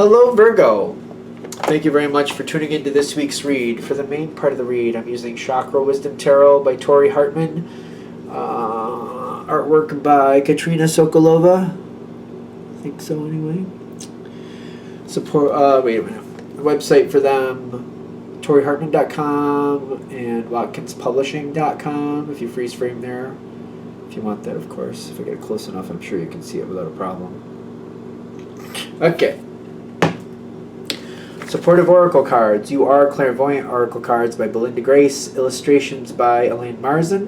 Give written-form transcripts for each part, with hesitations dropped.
Hello, Virgo. Thank you very much for tuning into this week's read. For the main part of the read, I'm using Chakra Wisdom Tarot by Tori Hartman. Artwork by Katrina Sokolova. I think so, anyway. Support. Wait a minute. The website for them: ToriHartman.com and WatkinsPublishing.com. If you freeze frame there, if you want that, of course. If I get it close enough, I'm sure you can see it without a problem. Okay. Supportive Oracle Cards. You Are Clairvoyant Oracle Cards by Belinda Grace. Illustrations by Elaine Marzin.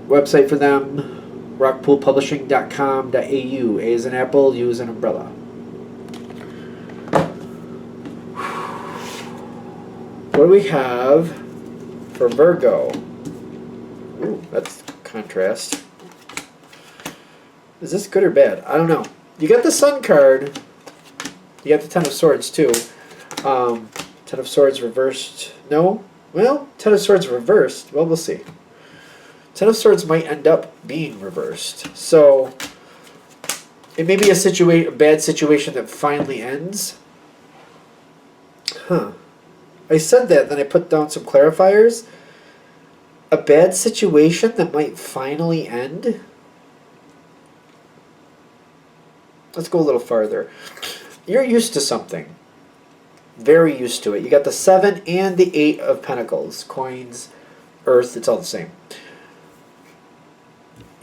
Website for them: rockpoolpublishing.com.au. A is an apple, U is an umbrella. What do we have for Virgo? Ooh, that's contrast. Is this good or bad? I don't know. You got the Sun card. You got the Ten of Swords too. Ten of Swords reversed. No? Well, Ten of Swords reversed. Well, we'll see. Ten of Swords might end up being reversed. So, it may be a bad situation that finally ends. Huh. I said that, then I put down some clarifiers. A bad situation that might finally end? Let's go a little farther. You're used to something. Very used to it. You got the 7 and the 8 of Pentacles. Coins, Earth, it's all the same.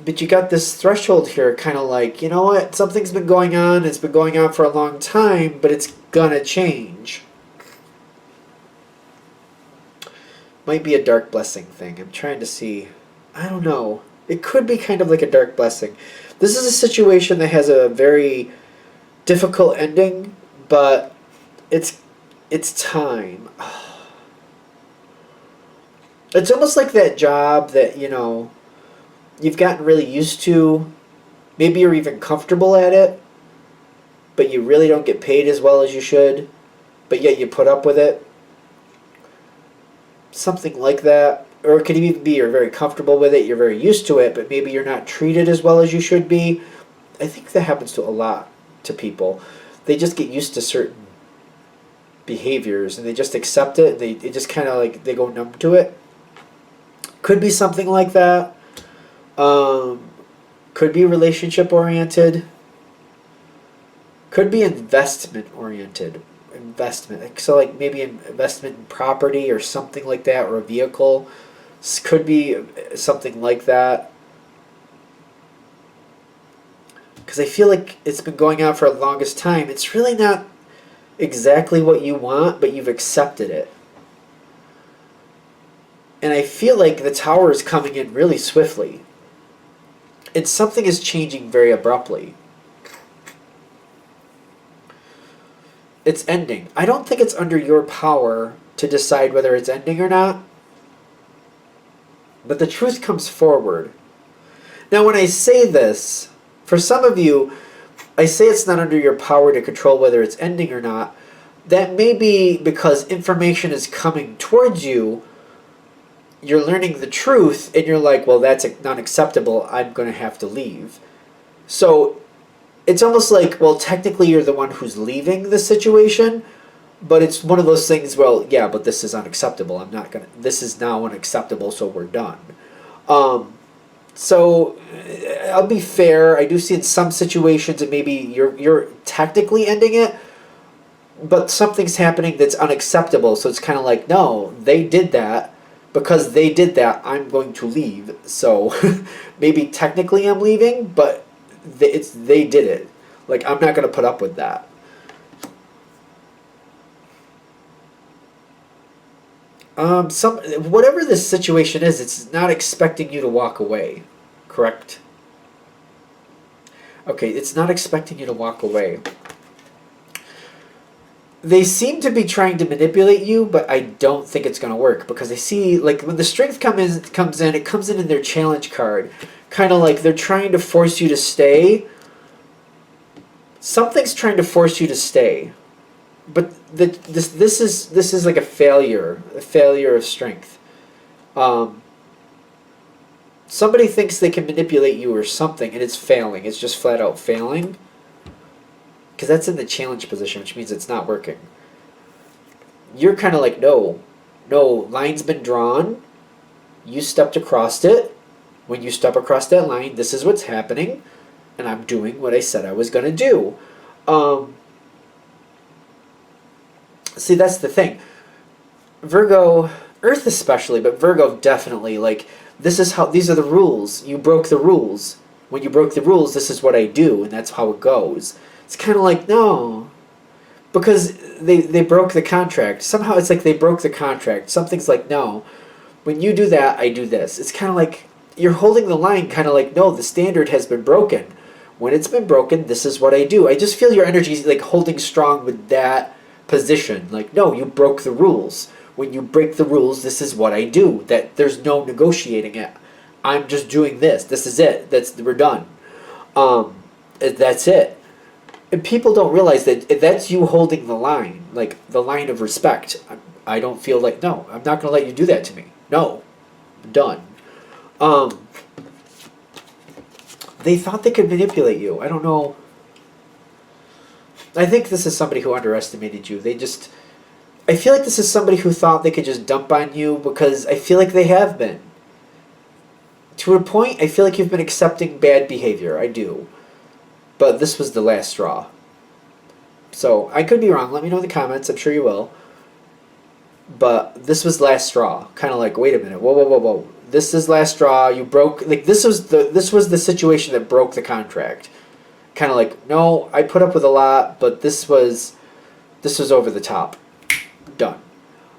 But you got this threshold here, kind of like, you know what? Something's been going on. It's been going on for a long time, but it's gonna change. Might be a dark blessing thing. I'm trying to see. I don't know. It could be kind of like a dark blessing. This is a situation that has a very difficult ending, but it's time. It's almost like that job that, you know, you've gotten really used to. Maybe you're even comfortable at it, but you really don't get paid as well as you should, but yet you put up with it. Something like that. Or it could even be you're very comfortable with it, you're very used to it, but maybe you're not treated as well as you should be. I think that happens to a lot to people. They just get used to certain behaviors and they just accept it. They just kind of like, they go numb to it. Could be something like that. Could be relationship oriented. Could be investment oriented. Investment. So like maybe an investment in property or something like that, or a vehicle. Could be something like that. Because I feel like it's been going on for the longest time. It's really not exactly what you want, but you've accepted it. And I feel like the Tower is coming in really swiftly. And something is changing very abruptly. It's ending. I don't think it's under your power to decide whether it's ending or not. But the truth comes forward. Now, when I say this, for some of you, I say it's not under your power to control whether it's ending or not. That may be because information is coming towards you. You're learning the truth, and you're like, well, that's not acceptable. I'm going to have to leave. So it's almost like, well, technically you're the one who's leaving the situation, but it's one of those things, well, yeah, but this is unacceptable. I'm not going to, this is now unacceptable, so we're done. So I'll be fair. I do see in some situations that maybe you're technically ending it, but something's happening that's unacceptable. So it's kind of like, no, they did that. Because they did that, I'm going to leave. So maybe technically I'm leaving, but they did it. Like, I'm not going to put up with that. Whatever this situation is, it's not expecting you to walk away. Correct? Okay, it's not expecting you to walk away. They seem to be trying to manipulate you, but I don't think it's going to work, because I see, like, when the strength comes in, it comes in their challenge card. Kind of like they're trying to force you to stay. Something's trying to force you to stay. But this is like a failure of strength. Somebody thinks they can manipulate you or something, and it's failing. It's just flat out failing. because that's in the challenge position, which means it's not working. You're kind of like, no, line's been drawn. You stepped across it. When you step across that line, this is what's happening, and I'm doing what I said I was going to do. See, that's the thing. Virgo, Earth especially, but Virgo definitely, like, these are the rules. You broke the rules. When you broke the rules, this is what I do, and that's how it goes. It's kind of like, no. Because they broke the contract. Somehow it's like they broke the contract. Something's like, no. When you do that, I do this. It's kind of like you're holding the line, kind of like, no, the standard has been broken. When it's been broken, this is what I do. I just feel your energy like holding strong with that position. Like, no, you broke the rules. When you break the rules, this is what I do. That there's no negotiating it. I'm just doing this. This is it. We're done. That's it. And people don't realize that that's you holding the line, like the line of respect. I don't feel like, no, I'm not going to let you do that to me. No, I'm done. They thought they could manipulate you. I don't know. I think this is somebody who underestimated you. I feel like this is somebody who thought they could just dump on you, because I feel like they have been. To a point, I feel like you've been accepting bad behavior. I do. But this was the last straw. So, I could be wrong. Let me know in the comments. I'm sure you will. But this was last straw. Kind of like, wait a minute. Whoa. This is last straw. You broke... Like, this was the situation that broke the contract. Kind of like, no, I put up with a lot, but this was over the top. Done.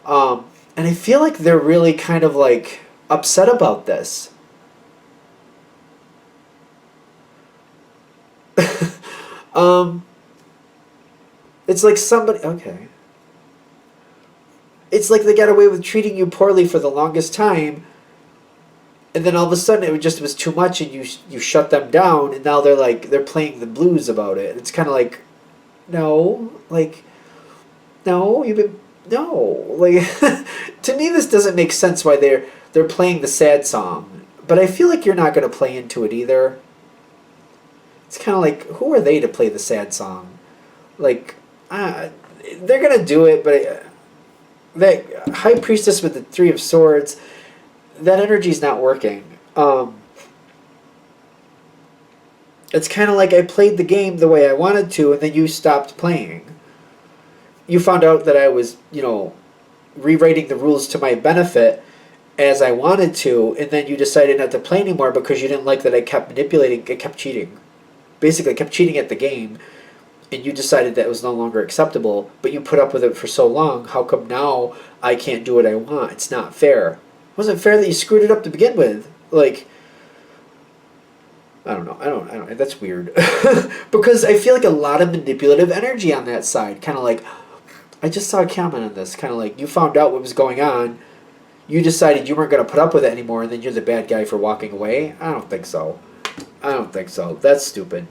And I feel like they're really kind of like upset about this. It's like somebody... Okay. It's like they got away with treating you poorly for the longest time, and then all of a sudden it was too much, and you shut them down, and now they're playing the blues about it. It's kind of like, no, like, no, like, to me this doesn't make sense why they're playing the sad song, but I feel like you're not going to play into it either. It's kind of like, who are they to play the sad song? Like, they're going to do it, but that High Priestess with the Three of Swords, that energy's not working. It's kind of like I played the game the way I wanted to, and then you stopped playing. You found out that I was, rewriting the rules to my benefit as I wanted to, and then you decided not to play anymore because you didn't like that I kept manipulating, I kept cheating. Basically, I kept cheating at the game, and you decided that it was no longer acceptable, but you put up with it for so long. How come now I can't do what I want? It's not fair. It wasn't fair that you screwed it up to begin with. Like, I don't know. That's weird. Because I feel like a lot of manipulative energy on that side. Kind of like, I just saw a comment on this. Kind of like, you found out what was going on. You decided you weren't going to put up with it anymore, and then you're the bad guy for walking away. I don't think so. That's stupid.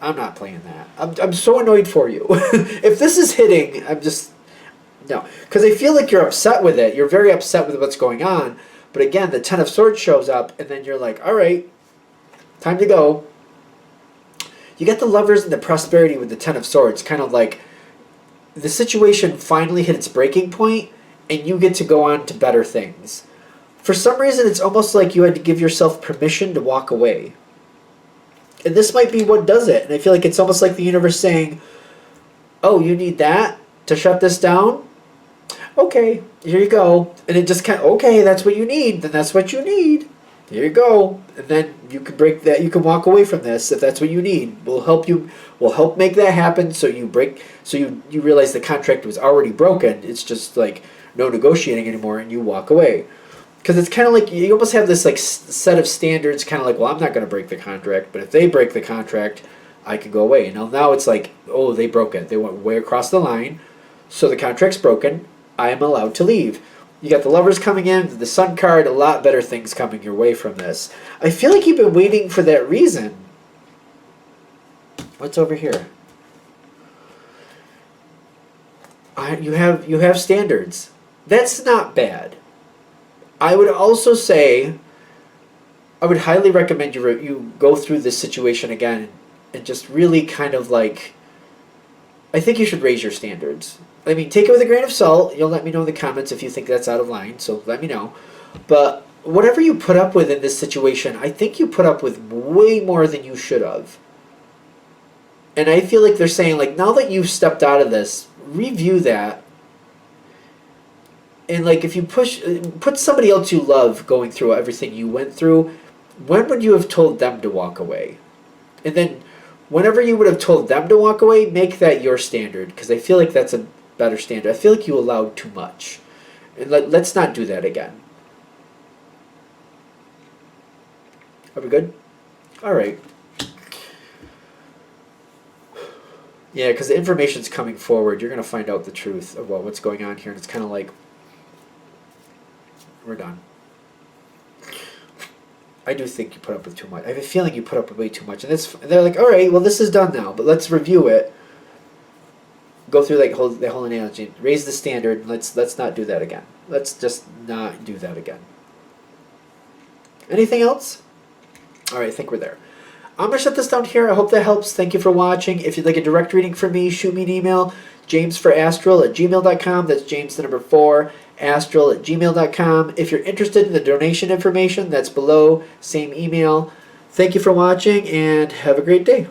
I'm not playing that. I'm so annoyed for you. If this is hitting, no. Because I feel like you're upset with it. You're very upset with what's going on. But again, the Ten of Swords shows up, and then you're like, all right, time to go. You get the Lovers and the Prosperity with the Ten of Swords. Kind of like the situation finally hit its breaking point, and you get to go on to better things. For some reason, it's almost like you had to give yourself permission to walk away. And this might be what does it. And I feel like it's almost like the universe saying, oh, you need that to shut this down? Okay, here you go. And it just kind of, okay, that's what you need. Then that's what you need. Here you go. And then you can break that. You can walk away from this if that's what you need. We'll help you. We'll help make that happen so you realize the contract was already broken. It's just like no negotiating anymore, and you walk away. Because it's kind of like you almost have this like set of standards, kind of like, well, I'm not going to break the contract, but if they break the contract, I can go away. Now it's like, oh, they broke it. They went way across the line, so the contract's broken. I am allowed to leave. You got the Lovers coming in, the Sun card, a lot better things coming your way from this. I feel like you've been waiting for that reason. What's over here? You have standards. That's not bad. I would also say, I would highly recommend you go through this situation again and just really kind of like I think you should raise your standards. I mean, take it with a grain of salt. You'll let me know in the comments if you think that's out of line, so let me know. But whatever you put up with in this situation, I think you put up with way more than you should have. And I feel like they're saying, like, now that you've stepped out of this, review that. And, like, if you put somebody else you love going through everything you went through, when would you have told them to walk away? And then whenever you would have told them to walk away, make that your standard, because I feel like that's a better standard. I feel like you allowed too much. And let's not do that again. Are we good? All right. Yeah, because the information's coming forward. You're going to find out the truth about what's going on here. And it's kind of like, we're done. I do think you put up with too much. I have a feeling you put up with way too much. And they're like, all right, well, this is done now, but let's review it. Go through the whole analogy. Raise the standard. Let's not do that again. Let's just not do that again. Anything else? All right, I think we're there. I'm going to shut this down here. I hope that helps. Thank you for watching. If you'd like a direct reading from me, shoot me an email, jamesforastral@gmail.com. That's James the number 4, astral@gmail.com. If you're interested in the donation information, that's below, same email. Thank you for watching, and have a great day.